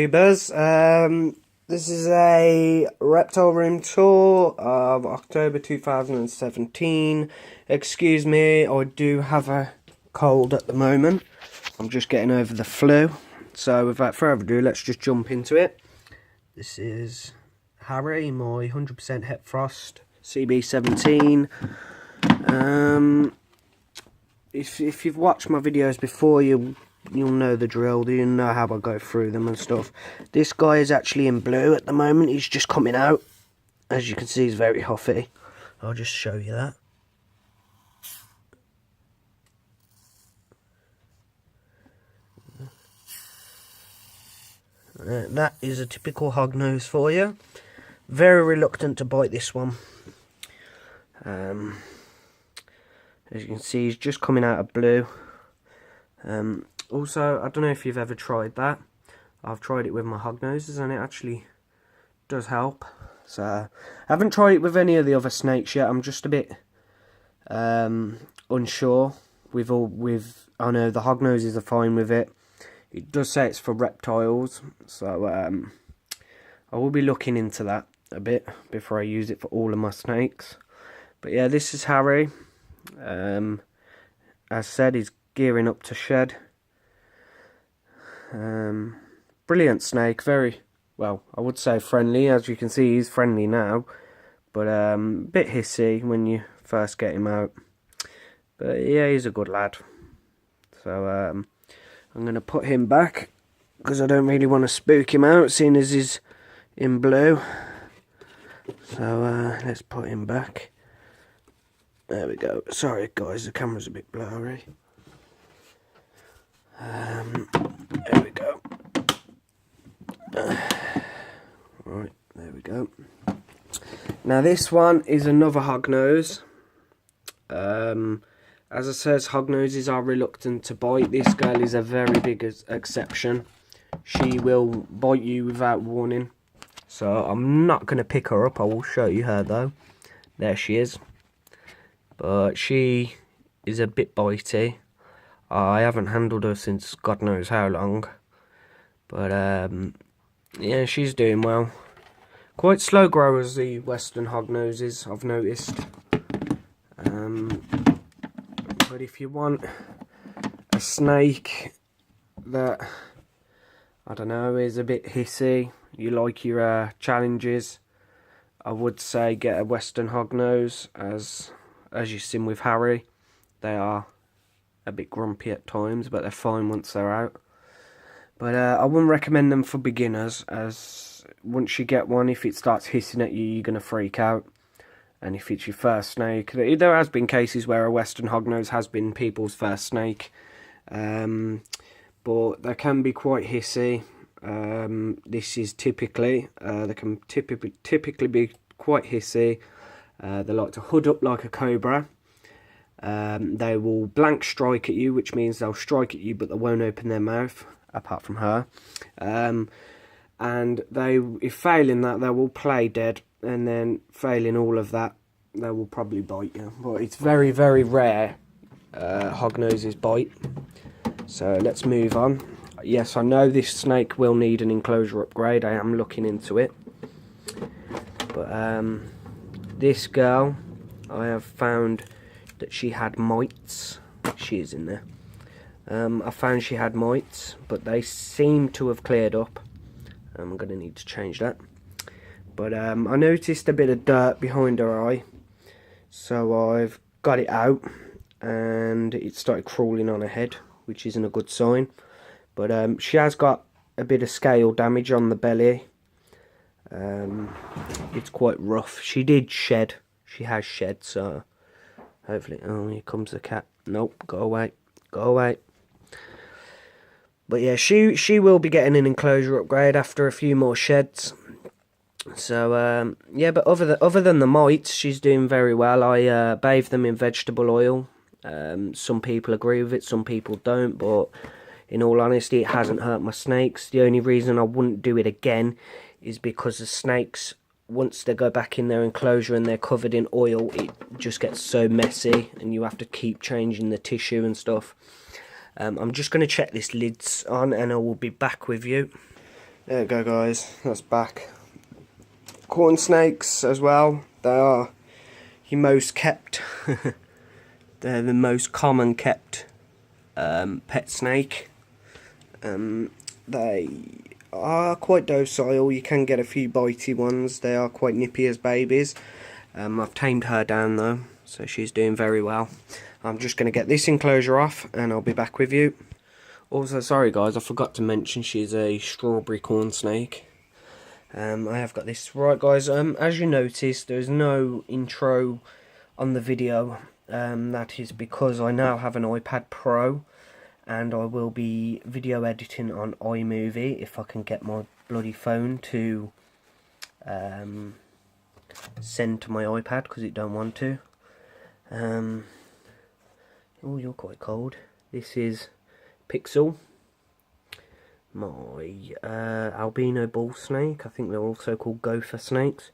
YouTubers, this is a reptile room tour of October 2017. Excuse me, I do have a cold at the moment. I'm just getting over the flu. So without further ado, let's just jump into it. This is Harry, my 100% Het Frost CB17. If you've watched my videos before, you'll know the drill. You know how I go through them and stuff. This guy is actually in blue at the moment. He's just coming out. As you can see, he's very huffy. I'll just show you that. That is a typical hognose for you. Very reluctant to bite this one. As you can see, he's just coming out of blue. Also, I don't know if you've ever tried that. I've tried it with my hognoses and it actually does help. So, I haven't tried it with any of the other snakes yet. I'm just a bit unsure. I know the hognoses are fine with it. It does say it's for reptiles, so I will be looking into that a bit before I use it for all of my snakes. But yeah, this is Harry. As said, he's gearing up to shed. Brilliant snake, very, well, I would say friendly. As you can see, he's friendly now, but a bit hissy when you first get him out. But yeah, he's a good lad. So I'm going to put him back because I don't really want to spook him out, seeing as he's in blue. So let's put him back. There we go. Sorry guys, the camera's a bit blurry. There we go. Right, there we go. Now this one is another hognose. As I said, hognoses are reluctant to bite. This girl is a very big exception. She will bite you without warning. So I'm not going to pick her up. I will show you her though. There she is. But she is a bit bitey. I haven't handled her since God knows how long. But yeah, she's doing well. Quite slow growers, the Western hognoses, I've noticed. But if you want a snake that, I don't know, is a bit hissy, you like your challenges, I would say get a Western hognose. As you've seen with Harry, they are a bit grumpy at times, but they're fine once they're out. But I wouldn't recommend them for beginners, as once you get one, if it starts hissing at you, you're going to freak out. And if it's your first snake, there has been cases where a Western hognose has been people's first snake. But they can be quite hissy. This is typically, they can typically be quite hissy. They like to hood up like a cobra. They will blank strike at you, which means they'll strike at you, but they won't open their mouth, apart from her. And if failing that, they will play dead, and then failing all of that, they will probably bite you. But it's very, very rare hognoses bite. So let's move on. Yes, I know this snake will need an enclosure upgrade. I am looking into it. But this girl, I have found that she had mites. She is in there. I found she had mites, but they seem to have cleared up. I'm going to need to change that. But I noticed a bit of dirt behind her eye, so I've got it out, and it started crawling on her head, which isn't a good sign. But she has got a bit of scale damage on the belly. It's quite rough. She did shed. She has shed, so hopefully... Oh, here comes the cat. Nope, go away. Go away. But yeah, she will be getting an enclosure upgrade after a few more sheds. So, yeah, but other than the mites, she's doing very well. I bathe them in vegetable oil. Some people agree with it, some people don't, but in all honesty, it hasn't hurt my snakes. The only reason I wouldn't do it again is because the snakes, once they go back in their enclosure and they're covered in oil, it just gets so messy and you have to keep changing the tissue and stuff. I'm just going to check this lid's on and I will be back with you. There you go, guys, that's back. Corn snakes as well, they are your most kept, they're the most common kept pet snake. They are quite docile. You can get a few bitey ones. They are quite nippy as babies. I've tamed her down though, so she's doing very well. I'm just going to get this enclosure off and I'll be back with you. Also, sorry guys, I forgot to mention she's a strawberry corn snake. I have got this. Right guys, as you noticed, there's no intro on the video. That is because I now have an iPad Pro and I will be video editing on iMovie if I can get my bloody phone to send to my iPad, because it don't want to. Oh, you're quite cold. This is Pixel, my albino bull snake. I think they're also called gopher snakes.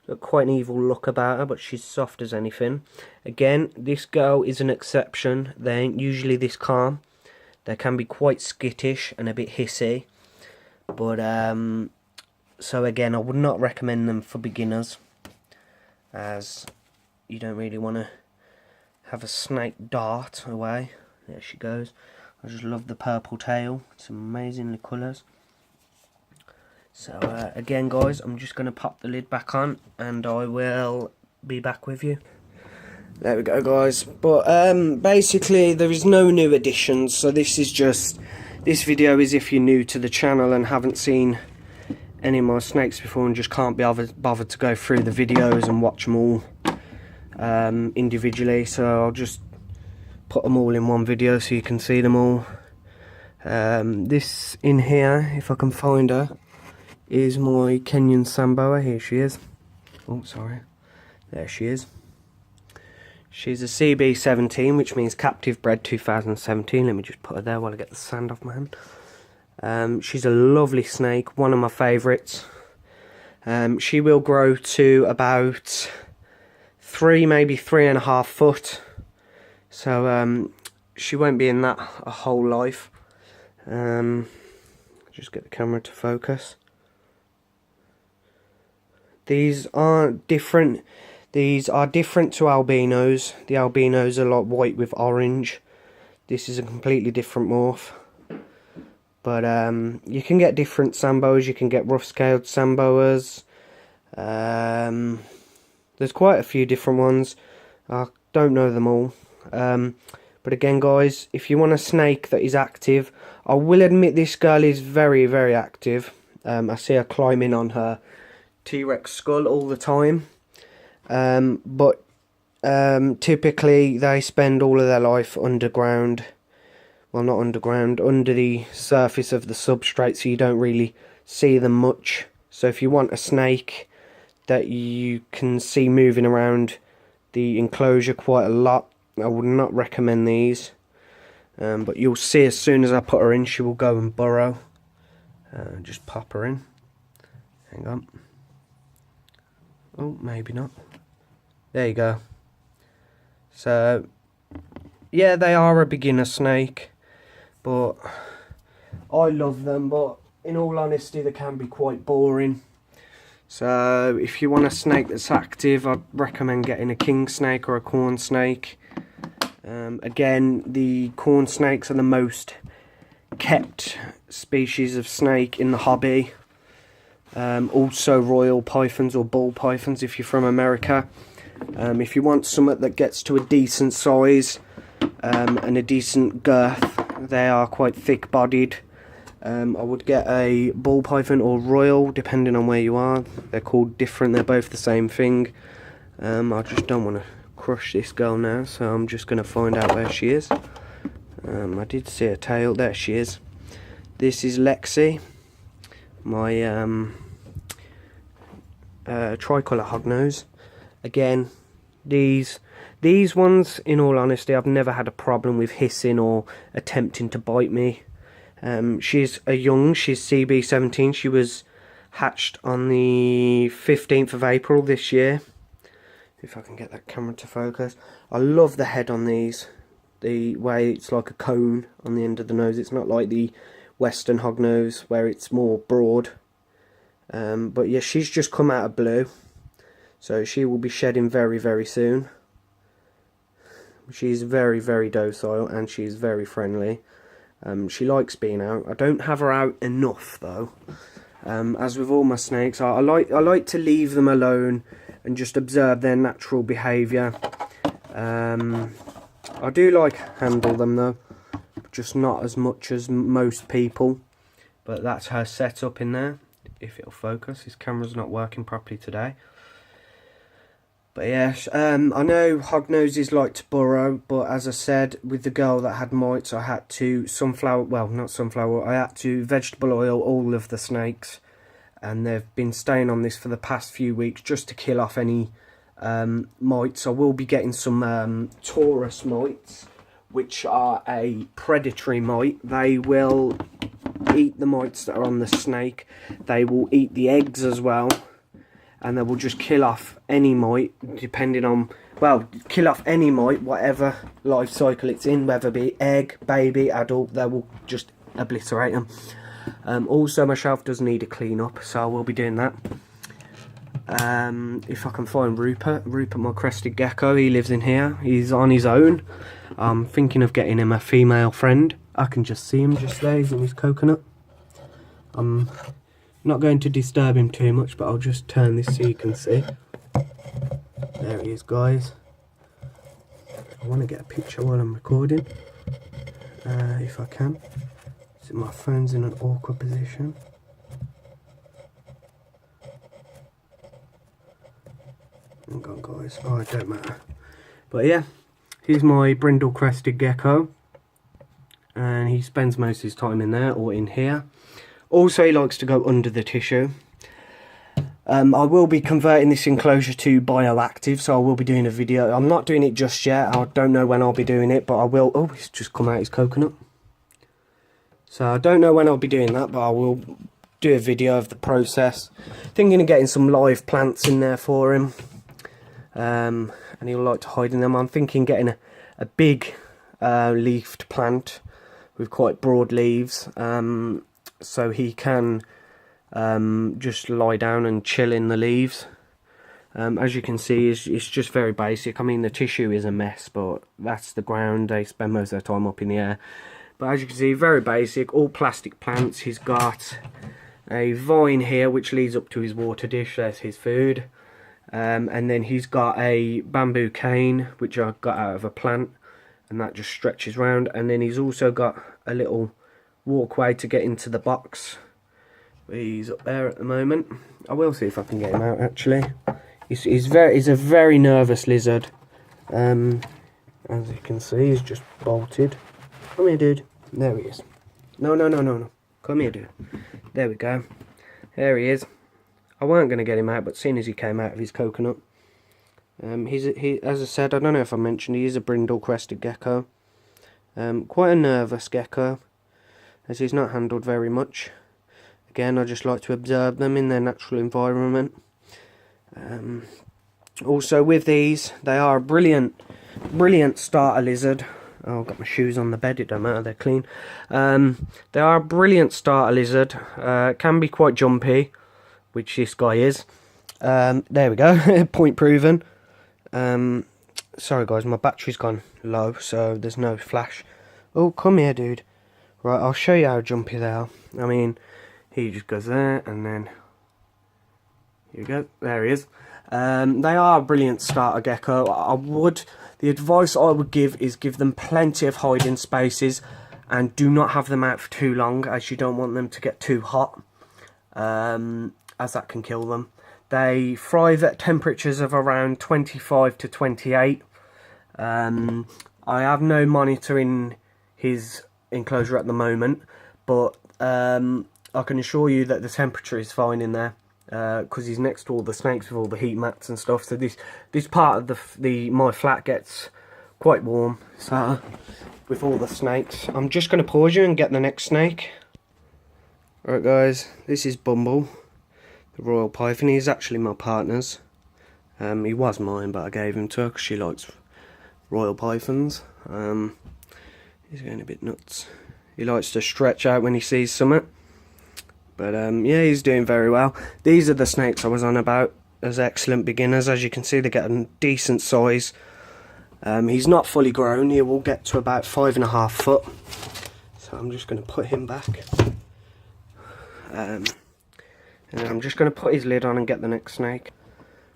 Got quite an evil look about her, but she's soft as anything. Again, this girl is an exception. They ain't usually this calm. They can be quite skittish and a bit hissy. But, so again, I would not recommend them for beginners, as you don't really want to have a snake dart away. There she goes. I just love the purple tail. It's amazingly colours. So again guys, I'm just going to pop the lid back on and I will be back with you. There we go guys. But basically there is no new additions, so this video is if you're new to the channel and haven't seen any of my snakes before and just can't be bothered to go through the videos and watch them all individually. So I'll just put them all in one video so you can see them all. This in here, if I can find her, is my Kenyan Samboa. Here she is. Oh, sorry. There she is. She's a CB17, which means captive bred 2017. Let me just put her there while I get the sand off my hand. She's a lovely snake, one of my favourites. She will grow to about 3, maybe 3.5 foot. So she won't be in that a whole life. Just get the camera to focus. These are different. These are different to albinos. The albinos are like white with orange. This is a completely different morph. But you can get different Samboas. You can get rough-scaled Samboas. There's quite a few different ones. I don't know them all. But again guys, if you want a snake that is active, I will admit this girl is very, very active. I see her climbing on her T-Rex skull all the time. But typically they spend all of their life underground. Well, not underground, under the surface of the substrate, so you don't really see them much. So if you want a snake that you can see moving around the enclosure quite a lot, I would not recommend these. But you'll see as soon as I put her in, she will go and burrow. Just pop her in. Hang on. Oh, maybe not. There you go. So, yeah, they are a beginner snake, but I love them, but in all honesty, they can be quite boring. So, if you want a snake that's active, I'd recommend getting a king snake or a corn snake. Again, the corn snakes are the most kept species of snake in the hobby. Also royal pythons or ball pythons if you're from America. If you want something that gets to a decent size and a decent girth, they are quite thick bodied. I would get a ball python or royal depending on where you are. They're called different, they're both the same thing. I just don't want to crush this girl now, so I'm just going to find out where she is. I did see a tail, there she is. This is Lexi, my Tricolor hognose. Again, these ones, in all honesty, I've never had a problem with hissing or attempting to bite me. She's a young, she's CB17, she was hatched on the 15th of April this year. If I can get that camera to focus. I love the head on these. The way it's like a cone on the end of the nose. It's not like the western hognose where it's more broad. But yeah, she's just come out of blue, so she will be shedding very, very soon. She's very, very docile and she's very friendly. She likes being out. I don't have her out enough though. As with all my snakes, I like to leave them alone and just observe their natural behaviour. I do like handle them though, just not as much as most people. But that's her setup in there. If it'll focus, his camera's not working properly today. But yes, I know hognoses like to burrow, but as I said, with the girl that had mites, I had to I had to vegetable oil all of the snakes, and they've been staying on this for the past few weeks just to kill off any mites. I will be getting some Taurus mites, which are a predatory mite. They will eat the mites that are on the snake. They will eat the eggs as well. And they will just kill off any mite, depending on, well, kill off any mite, whatever life cycle it's in, whether it be egg, baby, adult, they will just obliterate them. Also, my shelf does need a clean up, so I will be doing that. If I can find Rupert, my crested gecko, he lives in here, he's on his own. I'm thinking of getting him a female friend. I can just see him just there, he's in his coconut. Not going to disturb him too much, but I'll just turn this so you can see. There he is, guys. I want to get a picture while I'm recording, if I can. So my phone's in an awkward position. Hang on, guys. Oh, it don't matter. But yeah, here's my brindle crested gecko, and he spends most of his time in there or in here. Also, he likes to go under the tissue. I will be converting this enclosure to bioactive, so I will be doing a video. I'm not doing it just yet. I don't know when I'll be doing it, but I will. Oh, he's just come out his coconut. So I don't know when I'll be doing that, but I will do a video of the process. Thinking of getting some live plants in there for him. And he'll like to hide in them. I'm thinking getting a big leafed plant with quite broad leaves. So he can just lie down and chill in the leaves. As you can see, it's just very basic. I mean, the tissue is a mess, but that's the ground. They spend most of their time up in the air. But as you can see, very basic, all plastic plants. He's got a vine here which leads up to his water dish. There's his food. And then he's got a bamboo cane which I got out of a plant, and that just stretches round. And then he's also got a little walkway to get into the box. He's up there at the moment. I will see if I can get him out actually. He's a very nervous lizard. As you can see, he's just bolted. Come here, dude. There he is. No. Come here, dude. There we go. There he is. I weren't going to get him out, but seeing as he came out of his coconut. As I said, I don't know if I mentioned, he is a brindle crested gecko. Quite a nervous gecko, as he's not handled very much. Again, I just like to observe them in their natural environment. Also with these, they are a brilliant starter lizard. Oh, I've got my shoes on the bed, it don't matter, they're clean. They are a brilliant starter lizard. Can be quite jumpy, which this guy is. There we go, point proven. Sorry guys, my battery's gone low, so there's no flash. Oh, come here, dude. Right, I'll show you how jumpy they are. I mean, he just goes there, and then here we go. There he is. They are a brilliant starter gecko. The advice I would give is give them plenty of hiding spaces, and do not have them out for too long, as you don't want them to get too hot, as that can kill them. They thrive at temperatures of around 25 to 28. I have no monitoring his enclosure at the moment, but I can assure you that the temperature is fine in there, because he's next to all the snakes with all the heat mats and stuff. So this part of my flat gets quite warm. So with all the snakes, I'm just going to pause you and get the next snake. Alright guys, this is Bumble, the royal python. He's actually my partner's. He was mine, but I gave him to her because she likes royal pythons. He's going a bit nuts. He likes to stretch out when he sees something. But yeah, he's doing very well. These are the snakes I was on about as excellent beginners. As you can see, they get a decent size. He's not fully grown. He will get to about 5.5 foot. So I'm just going to put him back. And then I'm just going to put his lid on and get the next snake.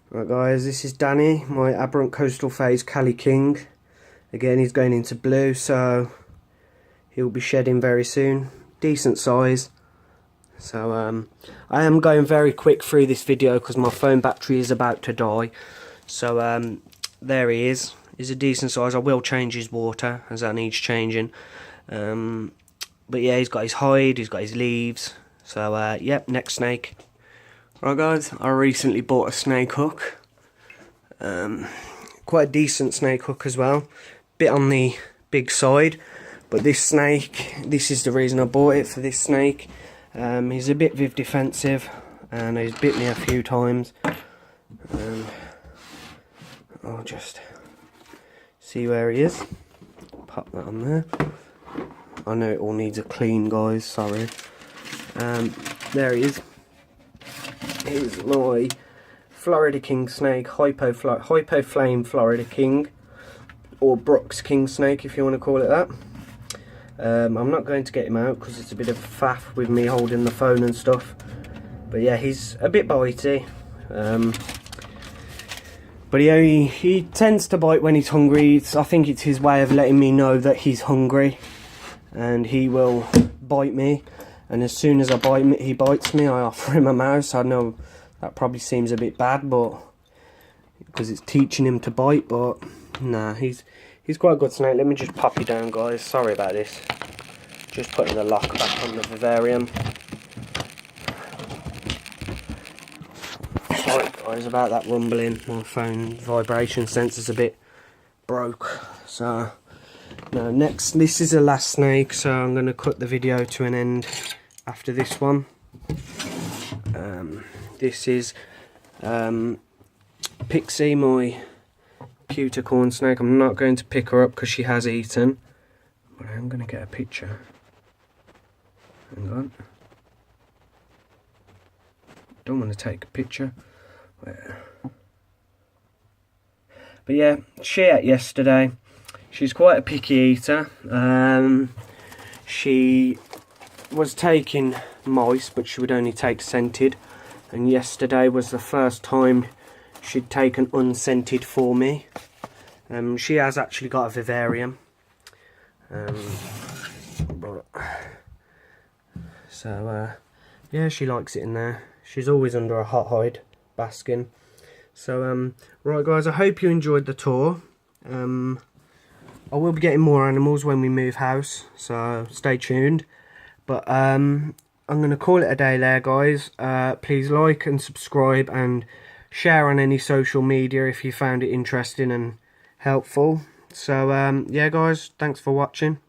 Right guys, this is Danny, my aberrant coastal phase Cali King. Again, he's going into blue, so he'll be shedding very soon. Decent size. So I am going very quick through this video because my phone battery is about to die. So there he is. He's a decent size. I will change his water as that needs changing. But yeah, he's got his hide, he's got his leaves. So yep, next snake. Right guys, I recently bought a snake hook. Quite a decent snake hook as well. Bit on the big side. But this snake, this is the reason I bought it, for this snake. He's a bit defensive and he's bit me a few times. I'll just see where he is. Pop that on there. I know it all needs a clean, guys, sorry. There he is. Here's my Florida King snake, Hypo Flame Florida King, or Brooks King snake if you want to call it that. I'm not going to get him out because it's a bit of a faff with me holding the phone and stuff. But yeah, he's a bit bitey. But he tends to bite when he's hungry. I think it's his way of letting me know that he's hungry. And he will bite me. And as soon as he bites me, I offer him a mouse. I know that probably seems a bit bad, but because it's teaching him to bite. But nah, he's quite a good snake. Let me just pop you down, guys. Sorry about this. Just putting the lock back on the vivarium. Sorry, guys, about that rumbling. My phone vibration sensor's a bit broke. So, no, next, this is the last snake. So I'm going to cut the video to an end after this one. This is Pixie, my pewter corn snake. I'm not going to pick her up because she has eaten, but I am going to get a picture. Hang on. Don't want to take a picture. Where? But yeah, she ate yesterday. She's quite a picky eater. She was taking mice, but she would only take scented. And yesterday was the first time she'd taken unscented for me. She has actually got a vivarium. Yeah, she likes it in there. She's always under a hot hide, basking. So, right guys, I hope you enjoyed the tour. I will be getting more animals when we move house, so stay tuned. But I'm going to call it a day there, guys. Please like and subscribe and share on any social media if you found it interesting and helpful. So, yeah guys, thanks for watching.